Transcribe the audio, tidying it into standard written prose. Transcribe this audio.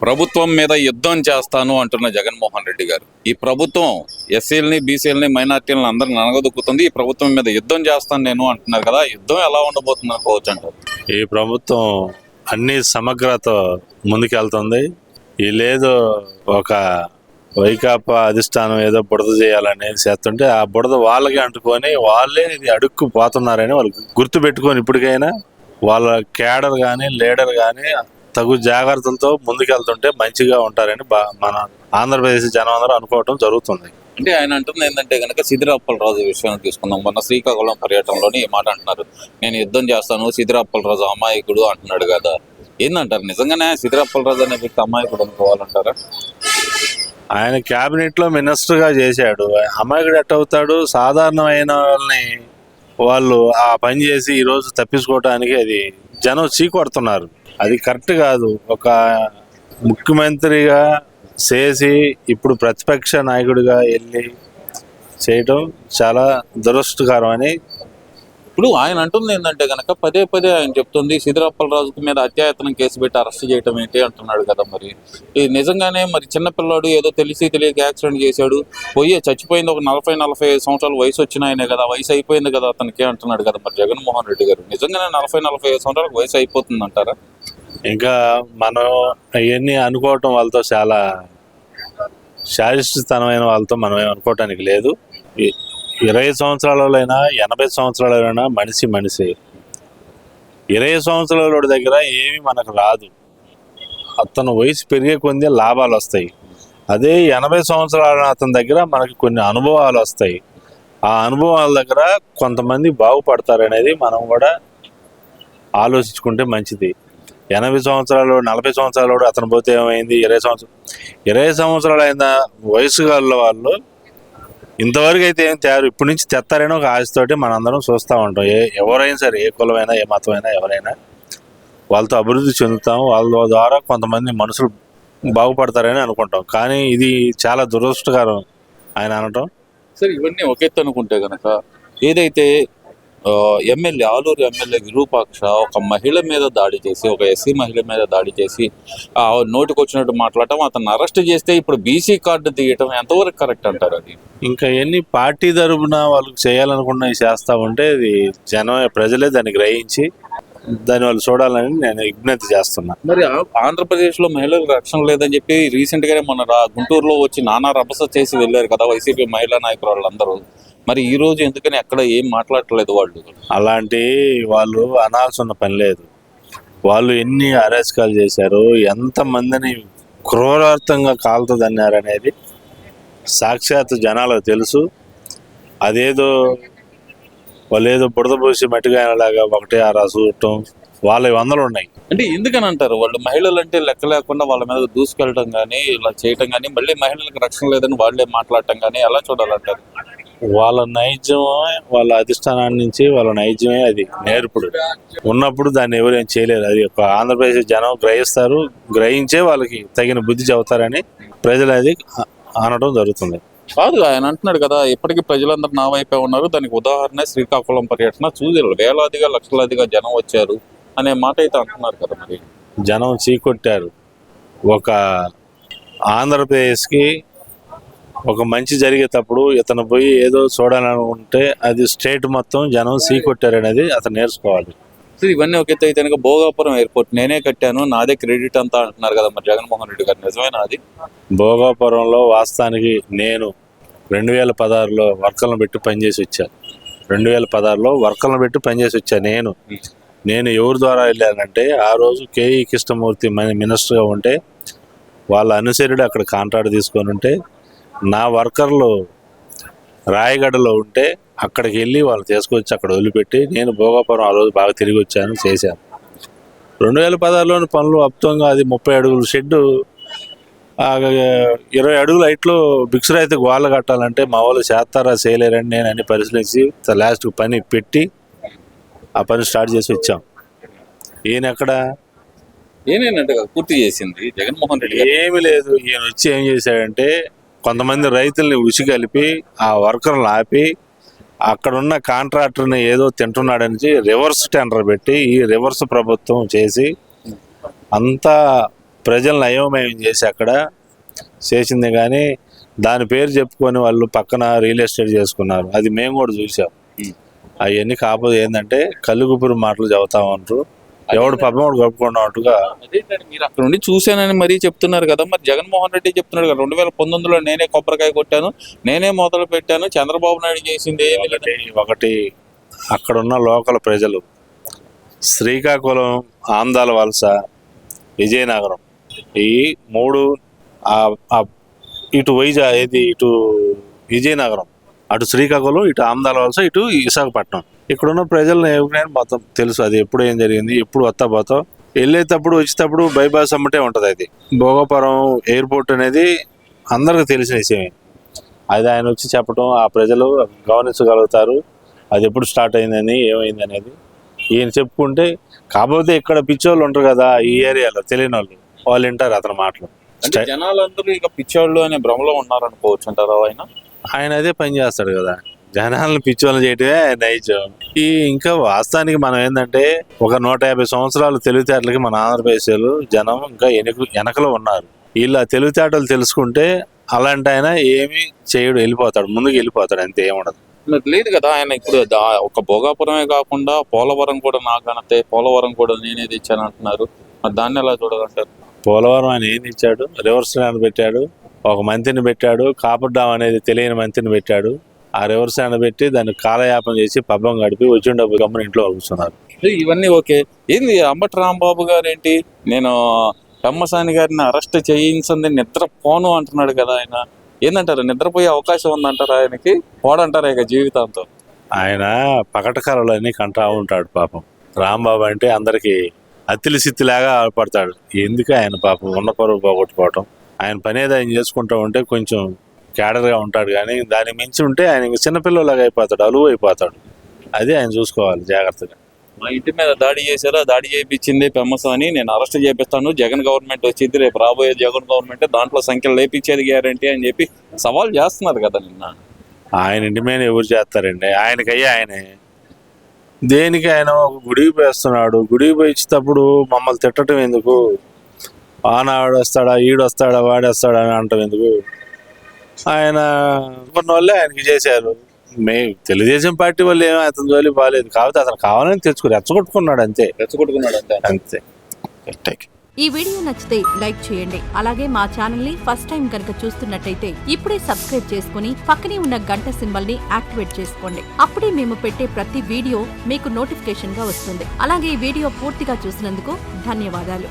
ప్రభుత్వం మీద యుద్ధం చేస్తాను అంటున్న జగన్మోహన్ రెడ్డి గారు, ఈ ప్రభుత్వం ఎస్సీలని, బీసీలని, మైనార్టీలను అందరిని అనగదొక్కుతుంది. ఈ ప్రభుత్వం మీద యుద్ధం చేస్తాను నేను అంటున్నారు కదా, యుద్ధం ఎలా ఉండబోతుంది అనుకోవచ్చు అంటారు? ఈ ప్రభుత్వం అన్ని సమగ్రత ముందుకెళ్తుంది. ఈ లేదు ఒక వైకాపా అధిష్టానం ఏదో బుడద చేయాలని చేస్తుంటే ఆ బుడద వాళ్ళకి అంటుకొని వాళ్ళే ఇది అడుక్కు పోతున్నారని వాళ్ళు గుర్తు పెట్టుకొని ఇప్పటికైనా వాళ్ళ కేడర్ కానీ లీడర్ కానీ తగు జాగ్రత్తలతో ముందుకెళ్తుంటే మంచిగా ఉంటారని మన ఆంధ్రప్రదేశ్ జనం అందరూ అనుకోవటం జరుగుతుంది. అంటే ఆయన అంటుంది ఏంటంటే కనుక సిద్ధిరాప్పలరాజు విషయాన్ని తీసుకుందాం. మొన్న శ్రీకాకుళం పర్యటనలోని ఈ మాట అంటున్నారు, నేను యుద్ధం చేస్తాను, సిద్ధిరాప్పలరాజు అమాయకుడు అంటున్నాడు కదా, ఏందంటారు? నిజంగానే సిద్ధిరాప్పలరాజు అనే వ్యక్తి అమాయకుడు అనుకోవాలంటారా? ఆయన క్యాబినెట్ లో మినిస్టర్ గా చేశాడు, అమాయకుడు ఎట్ అవుతాడు? సాధారణమైన వాళ్ళని వాళ్ళు ఆ పని చేసి ఈ రోజు తప్పించుకోవటానికి అది జనం చీకొడుతున్నారు. అది కరెక్ట్ కాదు. ఒక ముఖ్యమంత్రిగా చేసి ఇప్పుడు ప్రతిపక్ష నాయకుడిగా వెళ్ళి చేయటం చాలా దురదృష్టకరం అని ఇప్పుడు ఆయన అంటుంది ఏంటంటే కనుక పదే పదే ఆయన చెప్తుంది, సిద్ధిరాప్పలరాజు మీద అత్యాయతనం కేసు పెట్టి అరెస్ట్ చేయటం ఏంటి అంటున్నాడు కదా. మరి ఇది నిజంగానే మరి చిన్నపిల్లాడు ఏదో తెలిసి తెలియక యాక్సిడెంట్ చేశాడు, చచ్చిపోయింది, ఒక 40-45 సంవత్సరాల వయసు వచ్చిన ఆయనే కదా, వయసు అయిపోయింది కదా అతనికి అంటున్నాడు కదా. మరి జగన్మోహన్ రెడ్డి గారు నిజంగానే 40-45 సంవత్సరాలకు వయసు అయిపోతుంది అంటారా? ఇంకా మనం అవన్నీ అనుకోవటం వాళ్ళతో చాలా శారీరతనమైన వాళ్ళతో మనం అనుకోవటానికి లేదు. 20 సంవత్సరాలైనా 80 సంవత్సరాలైనా మనిషి 20 సంవత్సరాల దగ్గర ఏమి మనకు రాదు. అతను వయసు పెరిగే కొద్ది లాభాలు వస్తాయి. అదే 80 సంవత్సరాల అతని దగ్గర మనకి కొన్ని అనుభవాలు వస్తాయి. ఆ అనుభవాల దగ్గర కొంతమంది బాగుపడతారనేది మనం కూడా ఆలోచించుకుంటే మంచిది. 80 సంవత్సరాలు 40 సంవత్సరాలు అతను పోతే ఏమైంది? 20 సంవత్సరాలు అయిన వయసు గల వాళ్ళు ఇంతవరకు అయితే ఏం తయారు ఇప్పటి నుంచి తెత్తారని ఒక ఆశతోటి మనందరం చూస్తూ ఉంటాం. ఎవరైనా సరే, ఏ కులమైనా, ఏ మతమైనా, ఎవరైనా వాళ్ళతో అభివృద్ధి చెందుతాం. వాళ్ళ ద్వారా కొంతమంది మనుషులు బాగుపడతారని అనుకుంటాం. కానీ ఇది చాలా దురదృష్టకరం ఆయన అనటం. సరే, ఇవన్నీ ఒకెత్తు అనుకుంటే కనుక ఏదైతే ఎమ్మెల్యే ఆలూరు ఎమ్మెల్యే విరూపాక్ష ఒక మహిళ మీద దాడి చేసి, ఒక ఎస్సీ మహిళ మీద దాడి చేసి నోటికి వచ్చినట్టు మాట్లాడటం, అతను అరెస్ట్ చేస్తే ఇప్పుడు బీసీ కార్డు తీయటం ఎంతవరకు కరెక్ట్ అంటారు? అది ఇంకా ఎన్ని పార్టీ తరపున వాళ్ళకి చేయాలనుకున్నవి చేస్తా ఉంటే అది ప్రజలే దాన్ని గ్రహించి దాన్ని వాళ్ళు చూడాలని నేను విజ్ఞప్తి చేస్తున్నా. మరి ఆంధ్రప్రదేశ్ లో మహిళలకు రక్షణ లేదని చెప్పి రీసెంట్ గానే మన గుంటూరులో వచ్చి నానా రభస చేసి వెళ్ళారు కదా వైసీపీ మహిళా నాయకురాళ్ళందరూ. మరి ఈ రోజు ఎందుకని ఎక్కడ ఏం మాట్లాడట్లేదు వాళ్ళు? అలాంటి వాళ్ళు అనాల్సిన పని లేదు. వాళ్ళు ఎన్ని అరాచకాలు చేశారు, ఎంతమందిని క్రూరార్థంగా కాలుతుందన్నారు అనేది సాక్షాత్ జనాలకు తెలుసు. అదేదో వాళ్ళు ఏదో బుడద పోసి మట్టిగాయలాగా ఒకటే ఆ చూడటం, వాళ్ళ 100 ఉన్నాయి. అంటే ఎందుకని అంటారు? వాళ్ళు మహిళలు అంటే లెక్క లేకుండా వాళ్ళ మీద దూసుకెళ్ళటం కానీ, ఇలా చేయటం కానీ, మళ్ళీ మహిళలకు రక్షణ లేదని వాళ్ళే మాట్లాడటం కానీ ఎలా చూడాలంటారు? వాళ్ళ నైజమే, వాళ్ళ అధిష్టానాన్ని నుంచి వాళ్ళ నైజమే అది నేర్పుడు ఉన్నప్పుడు దాన్ని ఎవరేం చేయలేరు. అది ఒక ఆంధ్రప్రదేశ్ జనం గ్రహిస్తారు, గ్రహించే వాళ్ళకి తగిన బుద్ధి చెబుతారని ప్రజలు అది అనడం జరుగుతుంది. కాదు, ఆయన అంటున్నాడు కదా, ఇప్పటికీ ప్రజలందరూ నా వైపే ఉన్నారు, దానికి ఉదాహరణ శ్రీకాకుళం పర్యటన, చూసి వేలాదిగా లక్షలాదిగా జనం వచ్చారు అనే మాట అయితే అంటున్నారు కదా. మరి జనం చీకొట్టారు. ఒక ఆంధ్రప్రదేశ్కి ఒక మంచి జరిగేటప్పుడు ఇతను పోయి ఏదో చూడాలనుకుంటే అది స్టేట్ మొత్తం జనం చీకొట్టారు అనేది అతను నేర్చుకోవాలి. ఇవన్నీ ఒక ఎత్తు అయితే కనుక భోగాపురం ఎయిర్పోర్ట్ నేనే కట్టాను, నాదే క్రెడిట్ అంతా అంటున్నారు కదా మరి జగన్మోహన్ రెడ్డి గారు, నిజమేనా అది? భోగాపురంలో వాస్తవానికి నేను 2016లో వర్కర్లను పెట్టి పనిచేసి వచ్చాను. 2016లో వర్కర్లను పెట్టి పనిచేసి వచ్చాను. నేను ఎవరి ద్వారా వెళ్ళానంటే ఆ రోజు కేఈ కృష్ణమూర్తి మినిస్టర్గా ఉంటే వాళ్ళ అనుసరుడు అక్కడ కాంట్రాక్ట్ తీసుకొని ఉంటే, నా వర్కర్లు రాయగడలో ఉంటే అక్కడికి వెళ్ళి వాళ్ళు తీసుకొచ్చి అక్కడ వదిలిపెట్టి నేను భోగాపురం ఆ రోజు బాగా తిరిగి వచ్చాను, చేశాను. 2016లోని పనులు అప్తంగా అది 30 అడుగుల షెడ్డు 20 అడుగుల హైట్లో బిక్సర్ అయితే గోళ్ళ కట్టాలంటే మా వాళ్ళు చేస్తారా చేయలేరని నేను అన్ని పరిశీలించి లాస్ట్ పని పెట్టి ఆ పని స్టార్ట్ చేసి వచ్చాం. ఈయన ఎక్కడ పూర్తి చేసింది జగన్మోహన్ రెడ్డి? ఏమి లేదు. ఈయన వచ్చి ఏం చేశాడంటే కొంతమంది రైతుల్ని ఉసి కలిపి ఆ వర్కర్లు ఆపి అక్కడున్న కాంట్రాక్టర్ని ఏదో తింటున్నాడని రివర్స్ టెండర్ పెట్టి ఈ రివర్స్ ప్రభుత్వం చేసి అంతా ప్రజలను అయోమయం చేసి అక్కడ చేసింది. కానీ దాని పేరు చెప్పుకొని వాళ్ళు పక్కన రియల్ ఎస్టేట్ చేసుకున్నారు. అది మేము కూడా చూసాం. అవన్నీ కాకపోతే ఏంటంటే కల్లుగుపురు మాటలు చెబుతా ఉంటారు. ఎవడు పబ్బం వాడు కప్పుకున్నట్టుగా. అదేంటంటే మీరు అక్కడ నుండి చూశానని మరీ చెప్తున్నారు కదా, మరి జగన్మోహన్ రెడ్డి చెప్తున్నాడు కదా 2019లో నేనే కొబ్బరికాయ కొట్టాను, నేనే మొదలు పెట్టాను, చంద్రబాబు నాయుడు చేసింది ఏమి లేదు. ఒకటి అక్కడున్న లోకల్ ప్రజలు శ్రీకాకుళం, ఆందాల వలస, విజయనగరం ఈ మూడు ఇటు ఇటు విజయనగరం, అటు శ్రీకాకుళం, ఇటు ఆందాల వలస, ఇటు విశాఖపట్నం ఇక్కడున్న ప్రజలను ఎవరికైనా మొత్తం తెలుసు. అది ఎప్పుడు ఏం జరిగింది, ఎప్పుడు వస్తా పోతాం, వెళ్ళేటప్పుడు వచ్చేటప్పుడు బైపాస్ అమ్మటే ఉంటుంది. అది భోగపురం ఎయిర్పోర్ట్ అనేది అందరికి తెలిసిన విషయమే. అది ఆయన వచ్చి చెప్పడం ఆ ప్రజలు గమనించగలుగుతారు అది ఎప్పుడు స్టార్ట్ అయిందని, ఏమైంది అనేది. ఈయన చెప్పుకుంటే కాకపోతే ఇక్కడ పిచ్చోళ్ళు ఉంటారు కదా ఈ ఏరియాలో, తెలియని వాళ్ళు వింటారు అతని మాటలు. అంటే జనాలందరూ ఇక పిచ్చోళ్ళు అనే భ్రమలో ఉన్నారనుకోవచ్చు అంటారా? ఆయన అదే పని చేస్తాడు కదా, జనాలను పిచ్చోళ్ళు చేయటమే నైజం. ఇంకా వాస్తవానికి మనం ఏంటంటే ఒక 150 సంవత్సరాలు తెలివితేటలకి మన ఆంధ్రప్రదేశ్లో జనం ఇంకా వెనకలో ఉన్నారు. వీళ్ళ తెలివితేటలు తెలుసుకుంటే అలాంటి ఆయన ఏమి చేయడు, వెళ్ళిపోతాడు, ముందుకు వెళ్ళిపోతాడు, అంతే, ఏముండదు. లేదు కదా ఆయన ఇప్పుడు ఒక భోగాపురమే కాకుండా పోలవరం కూడా నాకనతే, పోలవరం కూడా నేనే తెచ్చాను అంటున్నారు. మరి దాన్ని ఎలా చూడాలంటారు? పోలవరం ఆయన ఏం ఇచ్చాడు? రివర్స్ ల్యాండ్ పెట్టాడు, ఒక మంత్రిని పెట్టాడు, కాపర్ డామ్ అనేది తెలియని మంత్రిని పెట్టాడు. ఆ రివర్స్ ల్యాండ్ పెట్టి దాన్ని కాలయాపన చేసి పబ్బం గడిపి వచ్చిన డబ్బు గమ్మని ఇంట్లో కూర్చున్నారు. ఇవన్నీ ఓకే. ఏంది అంబటి రాంబాబు గారు ఏంటి నేను పెమ్మసాని గారిని అరెస్ట్ చేయించింది నిద్రపోను అంటున్నాడు కదా ఆయన, ఏందంటారు? నిద్రపోయే అవకాశం ఉందంటారా ఆయనకి? పోడంటారా ఇక జీవితాంతం? ఆయన పకట కళలన్నీ కంటా ఉంటాడు పాపం. రాంబాబు అంటే అందరికి అత్తిలి సిత్తిలాగా పడతాడు. ఎందుకు ఆయన పాపం ఉన్న పరువు పోగొట్టుకోవటం. ఆయన పనేది ఆయన చేసుకుంటూ ఉంటే కొంచెం క్యాడర్గా ఉంటాడు, కానీ దాన్ని మించి ఉంటే ఆయన చిన్నపిల్లలాగా అయిపోతాడు, అలువు అయిపోతాడు. అది ఆయన చూసుకోవాలి జాగ్రత్తగా. మా ఇంటి మీద దాడి చేశారు, ఆ దాడి చేయించింది పెమ్మసాని, నేను అరెస్ట్ చేపిస్తాను, జగన్ గవర్నమెంట్ వచ్చింది, రేపు రాబోయే జగన్ గవర్నమెంట్ దాంట్లో సంఖ్యలు లేపించేది గ్యారంటీ అని చెప్పి సవాల్ చేస్తున్నారు కదా నిన్న. ఆయన ఇంటి మీద ఎవరు చేస్తారండి? ఆయనకయ్యా ఆయనే దేనికి ఆయన ఒక గుడికి పోస్తున్నాడు. గుడికి పోయించేటప్పుడు మమ్మల్ని తిట్టడం ఎందుకు? ఆనాడు వస్తాడా, ఈడొస్తాడా, వాడేస్తాడా అని అంటాం ఎందుకు? ఆయన కొన్ని వాళ్ళే ఆయనకి చేశారు. తెలుగుదేశం పార్టీ వాళ్ళు ఏమో అతని జోలి బాగాలేదు, కాబట్టి అతను కావాలని రెచ్చగొట్టుకున్నాడు అంతే. అంతే. ఈ వీడియో నచ్చితే లైక్ చేయండి. అలాగే మా ఛానల్ ని ఫస్ట్ టైం కనుక చూస్తున్నట్టయితే ఇప్పుడే సబ్స్క్రైబ్ చేసుకుని పక్కనే ఉన్న గంట సింబల్ ని యాక్టివేట్ చేసుకోండి. అప్పుడే మేము పెట్టే ప్రతి వీడియో మీకు నోటిఫికేషన్ గా వస్తుంది. అలాగే ఈ వీడియో పూర్తిగా చూసినందుకు ధన్యవాదాలు.